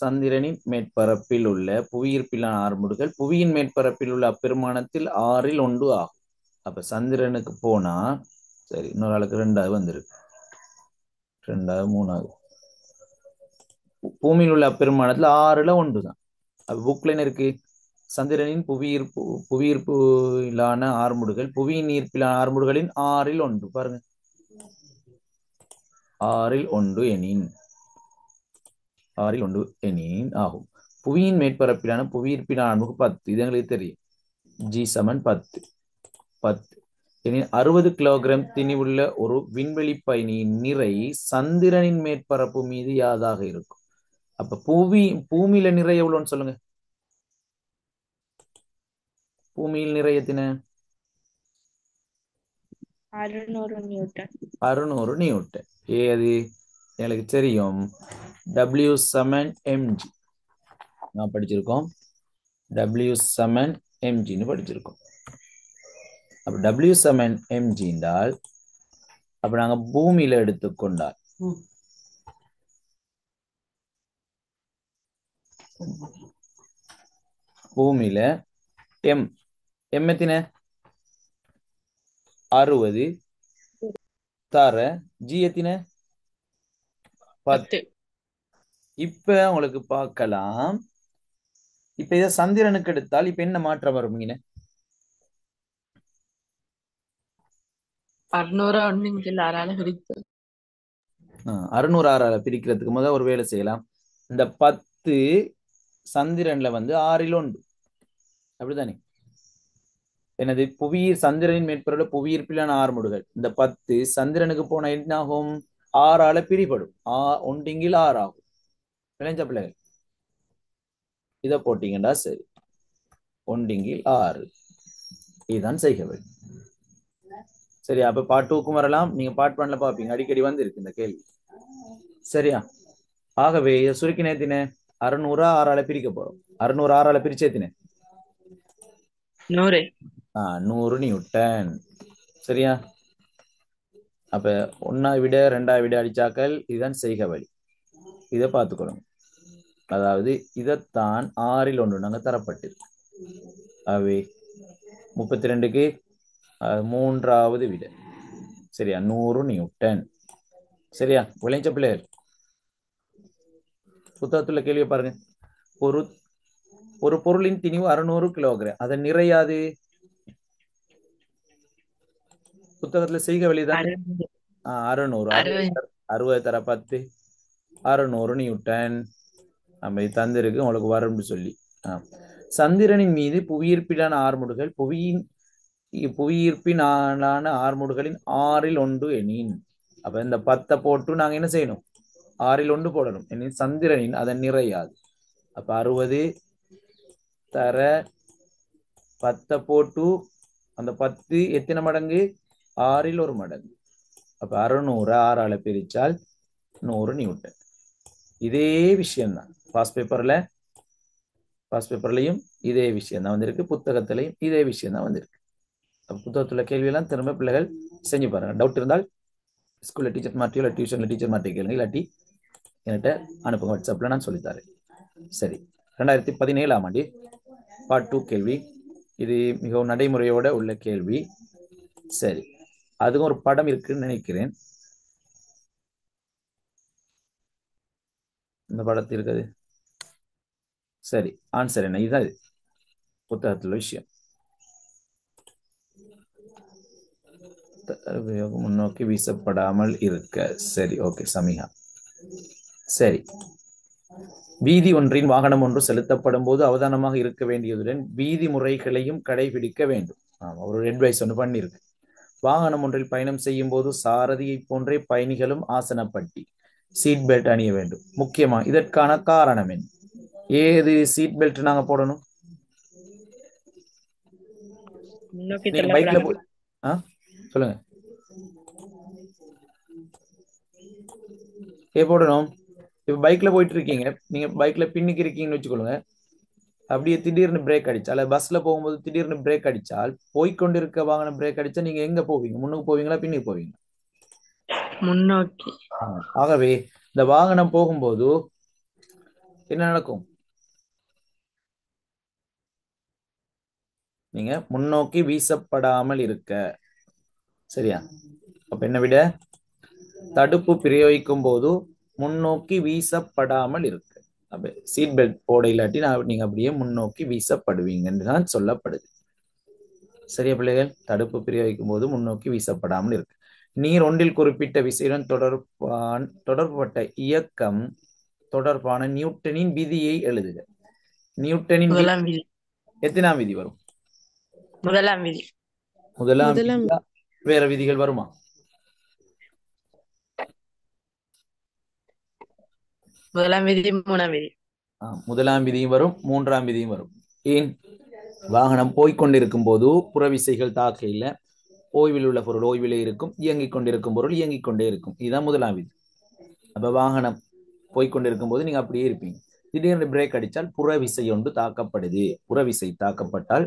சந்திரனின் மேற்பரப்பில் உள்ள புவியீர்ப்பிலான ஆறுமுடுகள் புவியின் மேற்பரப்பில் உள்ள அப்பெருமானத்தில் 1/6 ஆகும். அப்ப சந்திரனுக்கு போனா சரி, இன்னொரு ஆளுக்கு 2வது வந்திருக்கு, 2வது 3வது. பூமியில் உள்ள அப்பெருமானத்துல 6ல் 1 தான். அப்ப புக்ல என்ன இருக்கு? சந்திரனின் புவியீர்ப்பிலான ஆறுமுடுகள் புவியின் ஈர்ப்பிலான ஆறுமுடுகளின் 6ல் 1. பாருங்க, 6ல் 1 எனின் 6ல் 1 எனின் ஆகும். புவியின் மேற்பரப்பிலான புவியீர்ப்பிலான ஆறுமுகம் 10. இது எங்களுக்கு தெரியும். G = 10 எனில் 60 கிலோகிராம் திணிவுள்ள ஒரு விண்வெளி பயணியின் நிறை சந்திரனின் மேற்பரப்பு மீது யாதாக இருக்கும்? அப்ப பூமியில நிறை எவ்வளவுன்னு சொல்லுங்க. பூமியில் நிறை எத்தனை? 600 நியூட்டன். 600 நியூட்டன். அது எனக்கு தெரியும். W = mg நான் படிச்சிருக்கோம். W = mgன்னு படிச்சிருக்கோம். அப்ப W = mg என்றால் அப்ப நாங்க பூமியில எடுத்துக்கொண்டால் பூமியில m எத்தனை? 60 தர G எத்தனை? 10. இப்ப உங்களுக்கு பார்க்கலாம். இப்ப இதை சந்திரனுக்கு எடுத்தால் இப்ப என்ன மாற்றம் வரும்? 600 பிரிக்கிறதுக்கு முதல் ஒரு வேலை செய்யலாம். இந்த 10 சந்திரன்ல 6ல் 1 அப்படித்தானே? எனது சந்திரனின் மேற்பரப்புல புவியீர்ப்பிலான ஆறுமுடுகள் இந்த 10 சந்திரனுக்கு போன என்ன ஆகும்? 6ஆல பிரிபடும். 1 6 ஆகும். விளைஞ்ச பிள்ளைகள் இதை போட்டீங்கன்னா சரி, 1 6 இதுதான் செய்க வேண்டும். சரியா? அப்ப பார்ட் 2க்கும் வரலாம். நீங்க பார்ட் 1ல பாப்பீங்க, அடிக்கடி இருக்கு இந்த கேள்வி. சரியா? ஆகவே இதை சுருக்கி நேத்தின 600 6ஆல பிரிக்க போறோம். 600 6ஆல பிரிச்சு ஏத்தின 100 நியூட்டன். சரியா? அப்ப 1 விட 2 விட அடிச்சாக்கள் இதுதான் செய்க வழி. இதை பார்த்துக்கணும். அதாவது இதைத்தான் 6ல் 1 நாங்க தரப்பட்டது. ஆகவே 32க்கு 3வது விட. சரியா? 100 நியூட்டன். சரியா? விளைஞ்ச பிள்ளைகள் புத்தகத்துல கேள்வியை பாருங்க. ஒரு பொருளின் திணிவு 600 கிலோகிராம். அதன் நிறையாது புத்தகத்துல செய்க வழிதான் 600. 60 தர 10 600 நியூட்டன். நம்ம தந்திருக்கு உங்களுக்கு வரும்னு சொல்லி. சந்திரனின் மீது புவியீர்ப்பிலான ஆறுமுடுகள் புவியீர்ப்பினாலான ஆறுமுடுகளின் 6ல் 1 எனின். அப்ப இந்த 10 போட்டு நாங்க என்ன செய்யணும்? 6ல் 1 போடணும். எனின் சந்திரனின் அதன் நிறையாது. அப்ப 60 தர 10 போட்டு அந்த 10 எத்தனை மடங்கு? 6ல் 1 மடங்கு. அப்ப 600 6ஆல பிரிச்சால் 100 நியூட்டன். இதே விஷயம்தான் பாஸ்ட் பேப்பர்லயும் இதே விஷயம் தான் வந்திருக்கு. புத்தகத்திலையும் இதே விஷயம் தான் வந்திருக்கு. புத்தகத்துல கேள்வியெல்லாம் திரும்ப பிள்ளைகள் செஞ்சு பாருங்க. டவுட் இருந்தால் ஸ்கூல்ல டீச்சர் மாற்றியோ இல்லை டியூஷன்ல டீச்சர் மாற்றி கேளுங்க, இல்லாட்டி என்கிட்ட அனுப்புங்க, வாட்ஸ்அப்ல நான் சொல்லித்தரேன். சரி, 2017ஆம் ஆண்டு பார்ட் 2 கேள்வி. இது மிகவும் நடைமுறையோட உள்ள கேள்வி. சரி, அதுவும் ஒரு படம் இருக்குன்னு நினைக்கிறேன். இந்த படத்தில் இருக்குது. சரி, ஆன்சர் என்ன? இதுதான் இது புத்தகத்தில் விஷயம். முன்னோக்கி வீசப்படாமல் இருக்க. சரி, ஓகே சமிகா. சரி, வீதி ஒன்றின் வாகனம் ஒன்று செலுத்தப்படும் போது அவதானமாக இருக்க வேண்டியதுடன் வீதி முறைகளையும் கடைபிடிக்க வேண்டும். ஒரு அட்வைஸ் ஒன்று பண்ணியிருக்கு. வாகனம் ஒன்றில் பயணம் செய்யும் போது சாரதியை போன்றே பயணிகளும் ஆசனப்பட்டி சீட் பெல்ட் அணிய வேண்டும். முக்கியமா இதற்கான காரணம் என்ன? ஏது சீட் பெல்ட் நாங்க போடணும்? நீங்க பைக்ல சொல்லுங்க. போடணும். இப்ப பைக்ல போயிட்டு இருக்கீங்க, நீங்க பைக்ல பின்னுக்கு இருக்கீங்கன்னு வச்சுக்கொள்ளுங்க. அப்படியே திடீர்னு பிரேக் அடிச்சா, அல்ல பஸ்ல போகும்போது திடீர்னு பிரேக் அடிச்சால், போய்கொண்டிருக்க வாகனம் பிரேக் அடிச்சா நீங்க எங்க போவீங்க? முன்னுக்கு போவீங்களா பின்னுக்கு போவீங்க? முன்னோக்கி. ஆகவே இந்த வாகனம் போகும்போது என்ன நடக்கும்? நீங்க முன்னோக்கி வீசப்படாமல் இருக்க. சரியா? அப்ப என்ன விட தடுப்பு பிரயோகிக்கும் போது முன்னோக்கி வீசப்படாமல் இருக்கு. அப்ப சீட் பெல்ட் போட இல்லாட்டி நீங்க அப்படியே முன்னோக்கி வீசப்படுவீங்கன்னு தான் சொல்லப்படுது. சரியா பிள்ளைகள்? தடுப்பு பிரயோகிக்கும் போது முன்னோக்கி வீசப்படாமல் இருக்கு. நீர் ஒன்றில் குறிப்பிட்ட விசையுடன் தொடர்புபட்ட இயக்கம் தொடர்பான நியூட்டனின் விதியை எழுதுக. நியூட்டனின் விதி முதலாம் விதி. எத்தனாம் விதி வரும்? முதலாம் விதி. முதலாம் முதலாம் விதியா? வேற விதிகள் வருமா? முதலாம் விதி, மூணாம் விதி. முதலாம் விதியும் வரும், மூன்றாம் விதியும் வரும். ஏன்? வாகனம் போய்கொண்டிருக்கும் போது புறவிசைகள் தாக்கையில ஓய்வில் உள்ள பொருள் ஓய்விலே இருக்கும், இயங்கிக் கொண்டிருக்கும் பொருள் இயங்கிக் கொண்டே இருக்கும். இதுதான் முதலாம் விதி. அப்ப வாகனம் போய்கொண்டிருக்கும் போது நீங்க அப்படியே இருப்பீங்க. திடீர்னு பிரேக் அடிச்சால் புறவிசை ஒன்று தாக்கப்படுது. புறவிசை தாக்கப்பட்டால்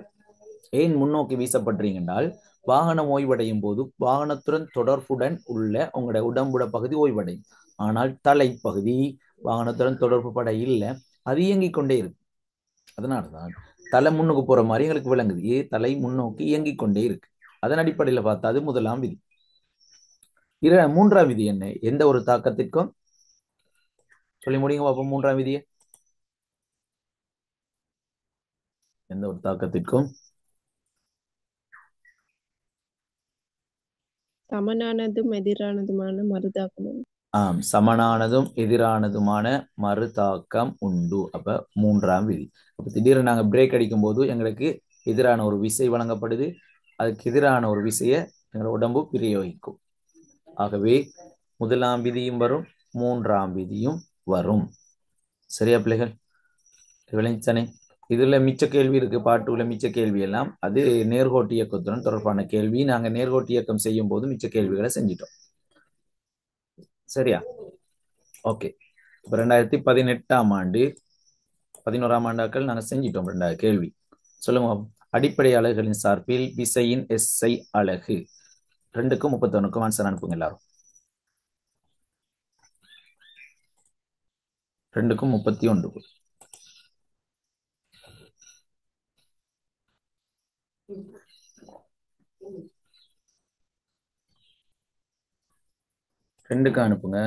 ஏன் முன்னோக்கி வீசப்படுறீங்க என்றால், வாகனம் ஓய்வடையும் போது வாகனத்துடன் தொடர்புடன் உள்ள உங்களோட உடம்புட பகுதி ஓய்வடையும். ஆனால் தலைப்பகுதி வாகனத்துடன் தொடர்பு பட இல்லை, அது இயங்கிக் கொண்டே இருக்கு. அதனாலதான் தலை முன்னுக்கு போற மாதிரி எங்களுக்கு விளங்குது. தலை முன்னோக்கி இயங்கிக் கொண்டே இருக்கு. அதன் அடிப்படையில் பார்த்தா அது முதலாம் விதி. மூன்றாம் விதி என்ன? எந்த ஒரு தாக்கத்திற்கும் சொல்லி முடியுங்க பாப்போம். மூன்றாம் விதியை எந்த ஒரு தாக்கத்திற்கும் சமனானதும் எதிரானதுமான மறுதாக்கமும். சமனானதும் எதிரானதுமான மறுதாக்கம் உண்டு. அப்ப மூன்றாம் விதி. அப்ப திடீர்னு நாங்க பிரேக் அடிக்கும் போது எங்களுக்கு எதிரான ஒரு விசை வழங்கப்படுது. அதுக்கு எதிரான ஒரு விசையை எங்களோட உடம்பு பிரயோகிக்கும். ஆகவே முதலாம் விதியும் வரும், மூன்றாம் விதியும் வரும். சரியா பிள்ளைகள்? விளைஞ்சனே. இதுல மிச்ச கேள்வி இருக்கு. பாட்டுல மிச்ச கேள்வி எல்லாம் அது நேர்கோட்டு இயக்கத்துடன் தொடர்பான கேள்வி. நாங்க நேர்கோட்டு இயக்கம் செய்யும் போது மிச்ச கேள்விகளை செஞ்சிட்டோம். சரியா? ஓகே. இப்ப 2018ஆம் ஆண்டு 11ஆம் ஆண்டாக்கள் நாங்க செஞ்சிட்டோம் 2 கேள்வி. சொல்லுங்க. அடிப்படை அலகுகளின் சார்பில் விசையின் SI அலகு. 2க்கும் 31க்கும் ஆன்சர் அனுப்புங்க எல்லாரும். 2க்கும் 31. ரெண்டுக்கு அனுப்புங்க.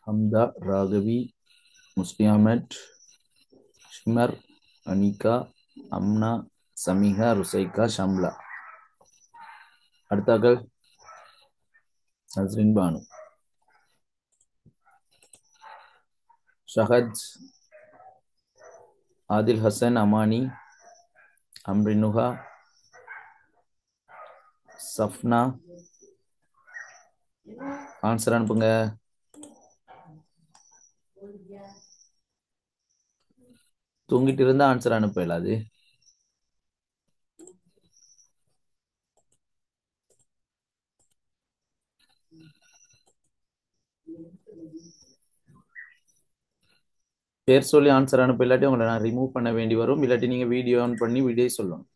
ஹம்தா, ராகவி, முஸ்லியாமட், ஷிமர், அனிகா, அம்னா, சமிகா, ருசைகா, ஷம்லா. அடுத்தாக்கள் நஸ்ரின் பானு, ஷஹத், ஆதில் ஹசன், அமானி, அம்ரினுகா, சஃப்னா. ஆன்சர் அனுப்புங்க. தூங்கிட்டு இருந்தா ஆன்சர் அனுப்ப இயலாது. பேர் சொல்லி ஆன்சர் அனுப்ப இல்லாட்டி உங்களை நான் ரிமூவ் பண்ண வேண்டி வரும். இல்லாட்டி நீங்க வீடியோ ஆன் பண்ணி வீடியோ சொல்லணும்.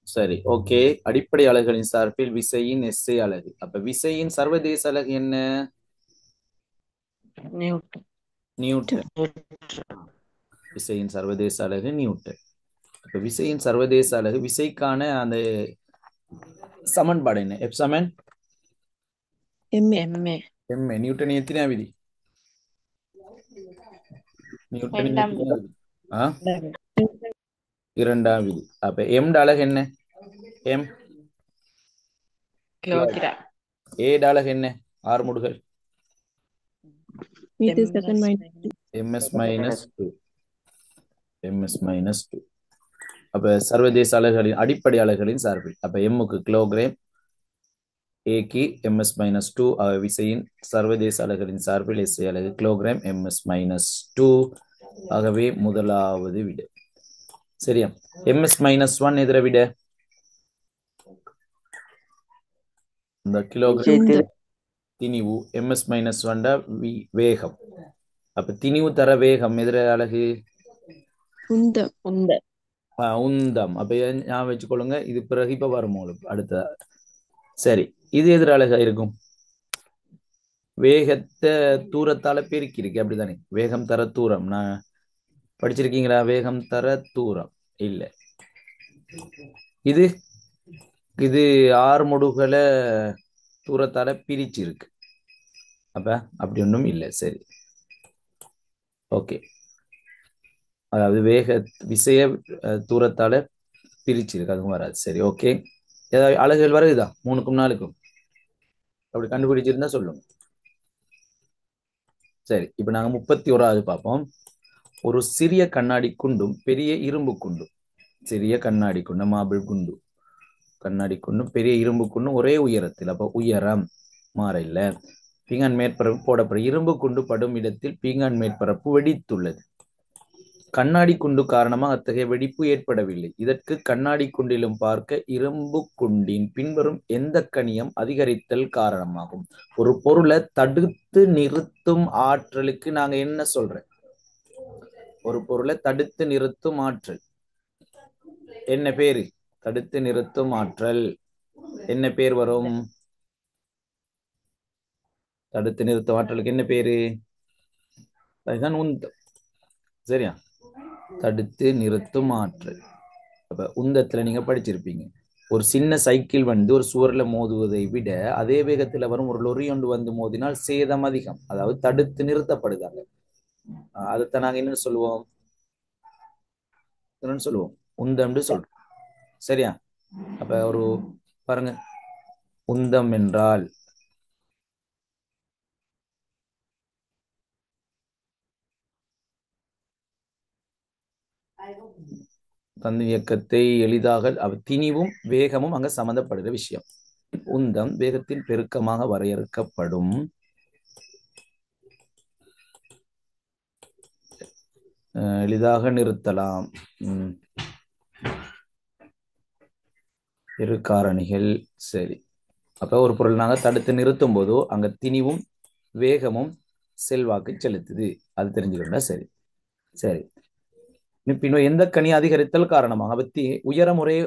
சரி, ஓகே. அடிப்படை அலகுகளின் சார்பில் விசையின் SI அலகு. அப்ப விசையின் சர்வதேச அலகு என்ன? நியூட்டன். விசையின் சர்வதேச அலகு நியூட்டன். அப்ப விசையின் சர்வதேச அலகு விசைக்கான அந்த சமன்பாடு என்ன? F சமன் MA. நியூட்டன் எத்தனை விதி? நியூட்டன் எத்தனை விதி? இரண்டாம் விதி. அப்ப M அலகு என்ன? M kilogram. ஏட அலகு என்ன ஆறுமுடுகள் metre second minus ms minus 2 ms minus 2 அப்ப சர்வதேச அலகுகளின் அடிப்படை அலகுகளின் சார்பில் அப்ப எம்முக்கு கிலோகிராம் ஏக்கு ms மைனஸ் 2 விசையின் சர்வதேச அலகுகளின் சார்பில் SI அலகு கிலோகிராம் ms மைனஸ் 2 ஆகவே முதலாவது விட சரியா ms மைனஸ் 1 எதிர விட இந்த கிலோகிராம் திணிவு ms மைனஸ் 1 வேகம் அப்ப திணிவு தர வேகம் எதிர அலகு உந்தம் உந்தம் அப்ப ஞாபகம் வச்சுக்கொள்ளுங்க இது பிறகு இப்ப வரும் உங்களுக்கு அடுத்த சரி இது எதிர அலகா இருக்கும் வேகத்தை தூரத்தால பெருக்கி இருக்கு அப்படித்தானே வேகம் தர தூரம் நான் படிச்சிருக்கீங்களா வேகம் தர தூரம் இல்ல இது இது ஆறுமுடுகளை தூரத்தால பிரிச்சு இருக்கு அப்ப அப்படி ஒன்றும் இல்லை சரி ஓகே அதாவது வேக விசைய தூரத்தால பிரிச்சிருக்கு அதுவும் வராது சரி ஓகே ஏதாவது அலகுகள் வருகுதா 3க்கும் 4க்கும் அப்படி கண்டுபிடிச்சிருந்தா சொல்லுங்க சரி இப்ப நாங்க 31வது பார்ப்போம் ஒரு சிறிய கண்ணாடி குண்டும் பெரிய இரும்பு குண்டும் சிறிய கண்ணாடி குண்டு மாபிள் குண்டு கண்ணாடி குண்டும் பெரிய இரும்பு குண்டும் ஒரே உயரத்தில் அப்ப உயரம் மாற இல்ல பீங்கான் மேற்பரப்பு போடப்படும் இரும்பு குண்டு படும் இடத்தில் பீங்கான் மேற்பரப்பு வெடித்துள்ளது கண்ணாடி குண்டு காரணமாக அத்தகைய வெடிப்பு ஏற்படவில்லை இதற்கு கண்ணாடி குண்டிலும் பார்க்க இரும்பு குண்டின் பின்வரும் எந்த கணியம் அதிகரித்தல் காரணமாகும் ஒரு பொருளை தடுத்து நிறுத்தும் ஆற்றலுக்கு நாங்க என்ன சொல்றோம் ஒரு பொருளை தடுத்து நிறுத்தும் ஆற்றல் என்ன பேரு தடுத்து நிறுத்தும் ஆற்றல் என்ன பேர் வரும் தடுத்து நிறுத்தும் ஆற்றலுக்கு என்ன பேரு அதுதான் உந்தம் சரியா தடுத்து நிறுத்தும் ஆற்றல் அப்ப உந்தத்துல நீங்க படிச்சிருப்பீங்க ஒரு சின்ன சைக்கிள் வந்து ஒரு சுவர்ல மோதுவதை விட அதே வேகத்துல வரும் ஒரு லொரி ஒன்று வந்து மோதினால் சேதம் அதிகம் அதாவது தடுத்து நிறுத்தப்படுதாங்க அதைத்தான் நாங்க என்ன சொல்லுவோம் உந்தம்னு சொல்றோம் சரியா அப்ப ஒரு பாருங்க உந்தம் என்றால் தந்து இயக்கத்தை எளிதாக திணிவும் வேகமும் அங்க சம்பந்தப்படுகிற விஷயம் உந்தம் வேகத்தின் பெருக்கமாக வரையறுக்கப்படும் எளிதாக நிறுத்தலாம் இரு காரணிகள் சரி அப்ப ஒரு பொருள் நாங்க தடுத்து நிறுத்தும் போதோ அங்க திணிவும் வேகமும் செல்வாக்கு செலுத்துது அது தெரிஞ்சுக்கிட்டா சரி சரி பின்னர் எந்த கணி அதிகரித்தல் காரணமாக பத்தி உயரம் ஒரே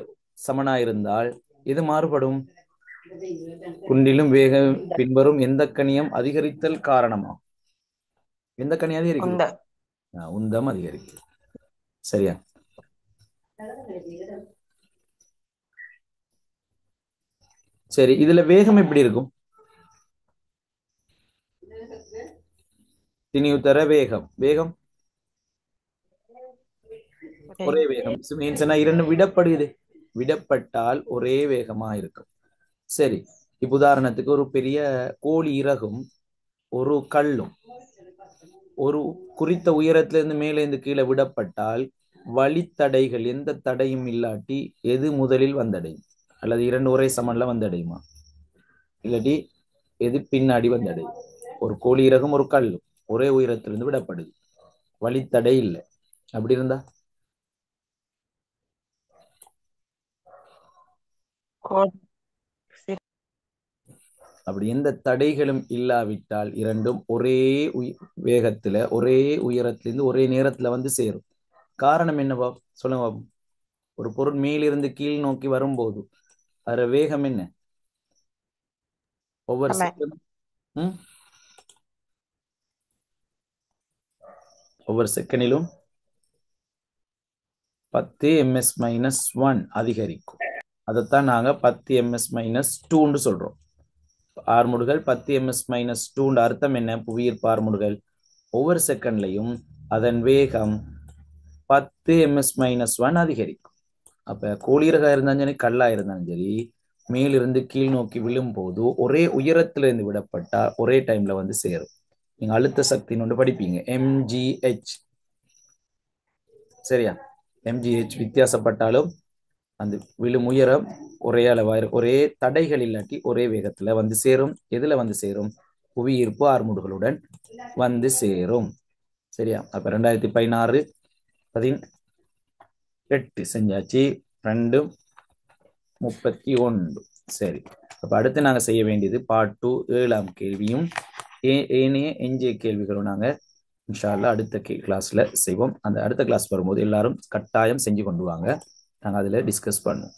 சமனாயிருந்தால் இது மாறுபடும் குண்டிலும் வேகம் பின்வரும் எந்த கணியம் அதிகரித்தல் காரணமாகும் எந்த கணி அதிகரிக்கும் உந்தம் அதிகரிக்கும் சரியா சரி இதுல வேகம் எப்படி இருக்கும் திணிவு தர வேகம் வேகம் ஒரே வேகம் இரண்டும் விடப்படுது விடப்பட்டால் ஒரே வேகமா இருக்கும் சரி இப்ப உதாரணத்துக்கு ஒரு பெரிய கோழி இறகும் ஒரு கல்லும் ஒரு குறித்த உயரத்துல இருந்து மேலே இருந்து கீழே விடப்பட்டால் வழித்தடைகள் எந்த தடையும் இல்லாட்டி எது முதலில் வந்தடையும் அல்லது இரண்டு ஒரே சமன்ல வந்தடையுமா இல்லாட்டி எது பின்னாடி வந்தடையும் ஒரு கோழி இறகும் ஒரு கல்லும் ஒரே உயரத்திலிருந்து விடப்படுது வழித்தடை இல்லை அப்படி இருந்தா அப்படி எந்த தடைகளும் இல்லாவிட்டால் இரண்டும் ஒரே வேகத்துல ஒரே உயரத்திலிருந்து ஒரே நேரத்துல வந்து சேரும் காரணம் என்னவா சொல்லுங்க ஒரு பொருள் மேலிருந்து கீழ் நோக்கி வரும்போது அதோட வேகம் என்ன ஒவ்வொரு செகண்டிலும் 10 ms-1 அதிகரிக்கும் அதைத்தான் நாங்க 10 ms-2 சொல்றோம் ஆர்முடுகள் 10 ms-2 அர்த்தம் என்ன புவியீர்ப்பு ஆர்முடுகள் ஒவ்வொரு செகண்ட்லையும் அதன் வேகம் 10 ms-1 அதிகரிக்கும் அப்ப கோழிரகா இருந்தாலும் சரி கல்லா இருந்தாலும் சரி மேலிருந்து கீழ் நோக்கி விழும்போது ஒரே உயரத்துல இருந்து விடப்பட்டா ஒரே டைம்ல வந்து சேரும். நீங்க அழுத்த சக்தின்னு ஒன்று படிப்பீங்க, எம்ஜிஹெச். சரியா? எம்ஜிஹெச் வித்தியாசப்பட்டாலும் அந்த விழும் உயரம் ஒரே அளவாயிரும். ஒரே தடைகள் இல்லாட்டி ஒரே வேகத்துல வந்து சேரும். எதுல வந்து சேரும்? புவியீர்ப்பு ஆர்முடுகளுடன் வந்து சேரும். சரியா? அப்ப 2016 18 செஞ்சாச்சு. 2:31. சரி, அப்ப அடுத்து நாங்க செய்ய வேண்டியது பார்ட் 2 7ஆம் கேள்வியும் ஏனைய எஞ்சிய கேள்விகளும் நாங்க இன்ஷா அல்லாஹ் அடுத்த கிளாஸ்ல செய்வோம். அந்த அடுத்த கிளாஸ் வரும்போது எல்லாரும் கட்டாயம் செஞ்சு கொண்டு வாங்க, நாங்க அதுல டிஸ்கஸ் பண்ணுவோம்.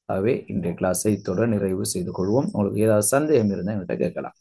ஆகவே இன்றைய கிளாஸை இத்துடன் நிறைவு செய்து கொள்வோம். உங்களுக்கு ஏதாவது சந்தேகம் இருந்தால் என்கிட்ட கேட்கலாம்.